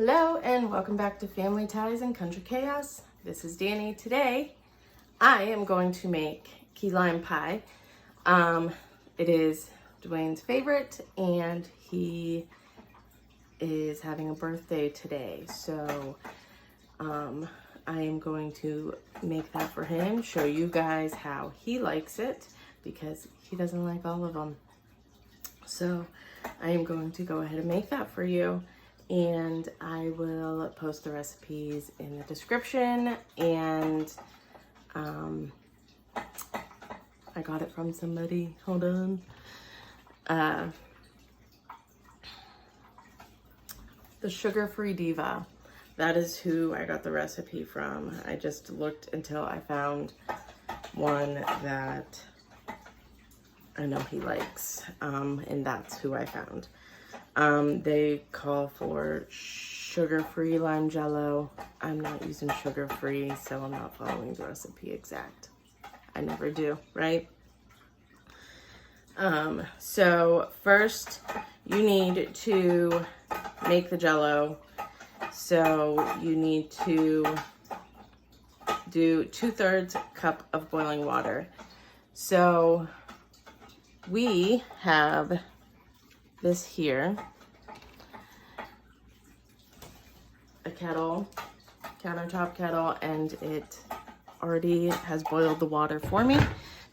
Hello and welcome back to Family Ties and Country Chaos. This is Danny. Today I am going to make key lime pie. It is Dwayne's favorite and he is having a birthday today. So I am going to make that for him, show you guys how he likes it because he doesn't like all of them. So I am going to go ahead and make that for you. And I will post the recipes in the description. And I got it from somebody. Hold on. The Sugar-Free Diva. That is who I got the recipe from. I just looked until I found one that I know he likes. And that's who I found. They call for sugar-free lime jello. I'm not using sugar-free, so I'm not following the recipe exact. I never do, right? So first you need to make the jello. So you need to do 2/3 cup of boiling water. So we have this here, a kettle, countertop kettle, and it already has boiled the water for me.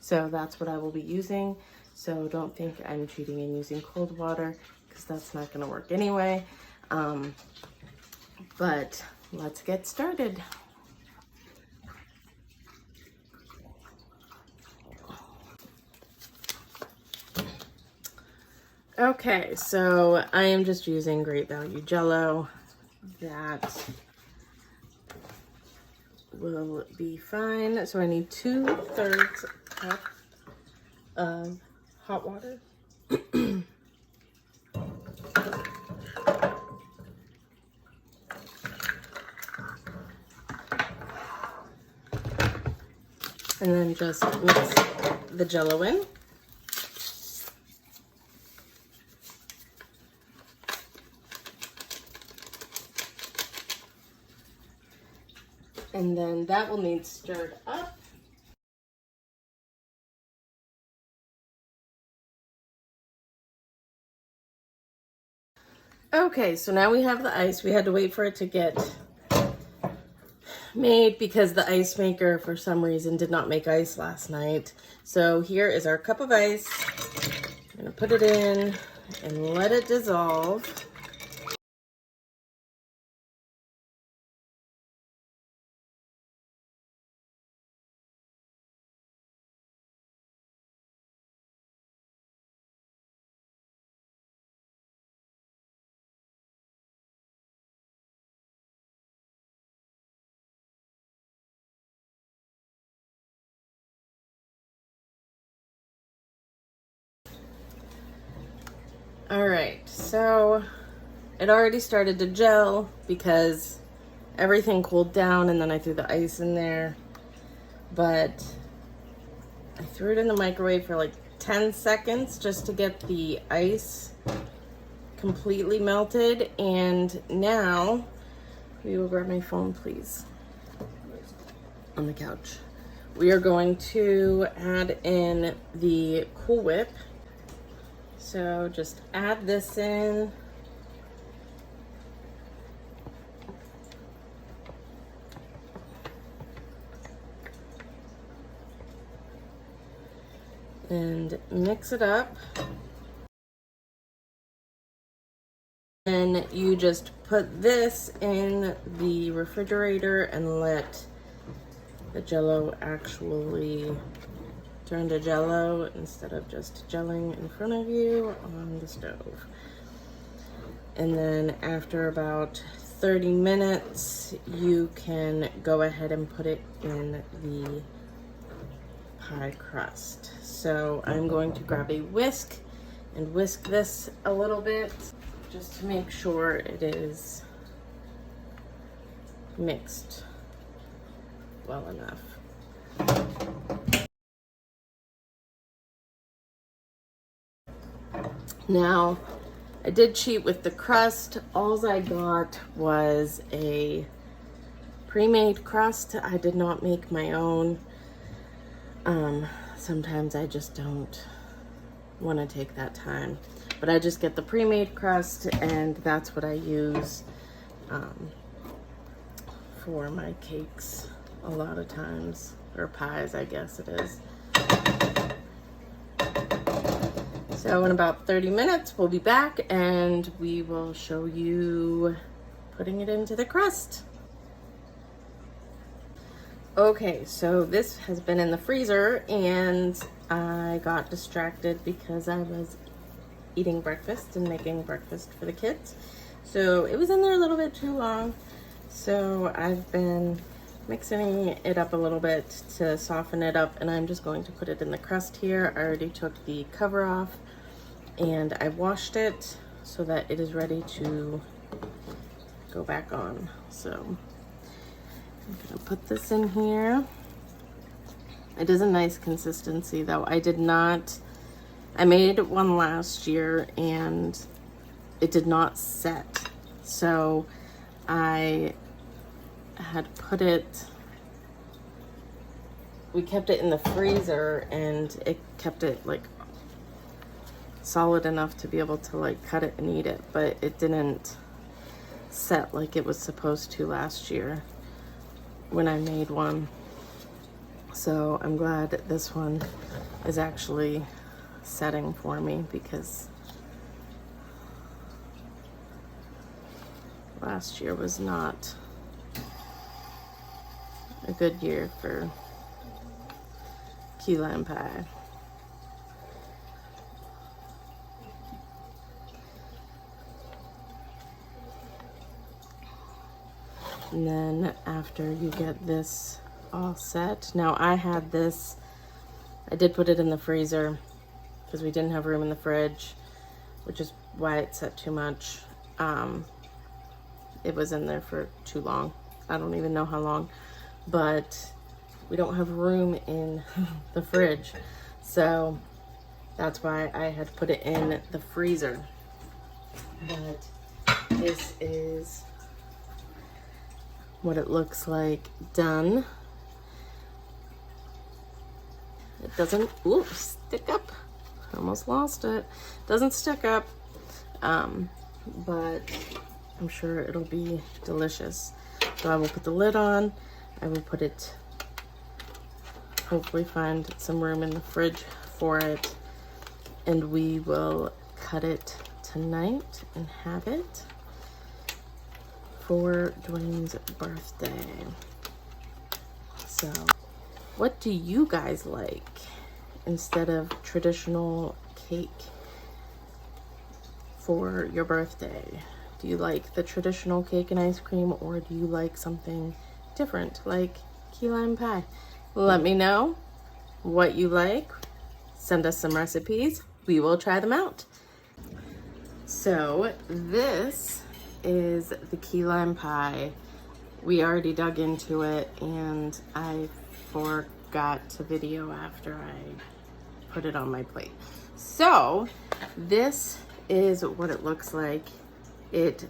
So that's what I will be using. So don't think I'm cheating and using cold water because that's not gonna work anyway. But let's get started. Okay, so I am just using Great Value Jello. That will be fine. So I need 2/3 cup of hot water. And then just mix the Jello in. And then that will need stirred up. Okay, so now we have the ice. We had to wait for it to get made because the ice maker, for some reason, did not make ice last night. So here is our cup of ice. I'm gonna put it in and let it dissolve. All right, so it already started to gel because everything cooled down and then I threw the ice in there. But I threw it in the microwave for like 10 seconds just to get the ice completely melted. And now, we will grab my phone, please, on the couch. We are going to add in the Cool Whip. So just add this in. And mix it up. Then you just put this in the refrigerator and let the Jello actually turn to Jello instead of just gelling in front of you on the stove. And then after about 30 minutes, you can go ahead and put it in the pie crust. So I'm going to grab a whisk and whisk this a little bit just to make sure it is mixed well enough. Now I did cheat with the crust. All I got was a pre-made crust. I did not make my own. Sometimes I just don't want to take that time, but I just get the pre-made crust, and that's what I use for my cakes a lot of times, or pies, I guess it is. So in about 30 minutes, we'll be back and we will show you putting it into the crust. Okay, so this has been in the freezer and I got distracted because I was eating breakfast and making breakfast for the kids. So it was in there a little bit too long. So I've been mixing it up a little bit to soften it up, and I'm just going to put it in the crust here. I already took the cover off and I washed it so that it is ready to go back on. So I'm gonna put this in here. It is a nice consistency though. I made one last year and it did not set. So I had put it, we kept it in the freezer and it kept it like solid enough to be able to like cut it and eat it, but it didn't set like it was supposed to last year when I made one. So I'm glad that this one is actually setting for me, because last year was not a good year for key lime pie. And then after you get this all set, now I had this, I did put it in the freezer because we didn't have room in the fridge, which is why it set too much. It was in there for too long. I don't even know how long, but we don't have room in the fridge. So that's why I had put it in the freezer. But this is what it looks like done. It doesn't stick up. I almost lost it. Doesn't stick up, but I'm sure it'll be delicious. So I will put the lid on. I will put it, hopefully find some room in the fridge for it, and we will cut it tonight and have it for Dwayne's birthday. So what do you guys like instead of traditional cake for your birthday? Do you like the traditional cake and ice cream, or do you like something different like key lime pie? Let me know what you like. Send us some recipes. We will try them out. So this is the key lime pie. We already dug into it and I forgot to video after I put it on my plate. So this is what it looks like. It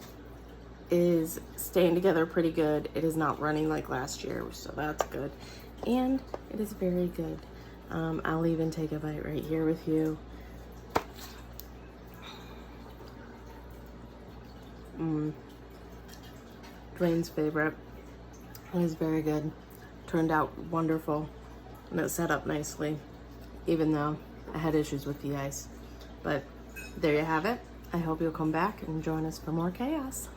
is staying together pretty good. It is not running like last year, so that's good. And it is very good. I'll even take a bite right here with you. Dwayne's favorite. It was very good. Turned out wonderful. And it set up nicely, even though I had issues with the ice. But there you have it. I hope you'll come back and join us for more chaos.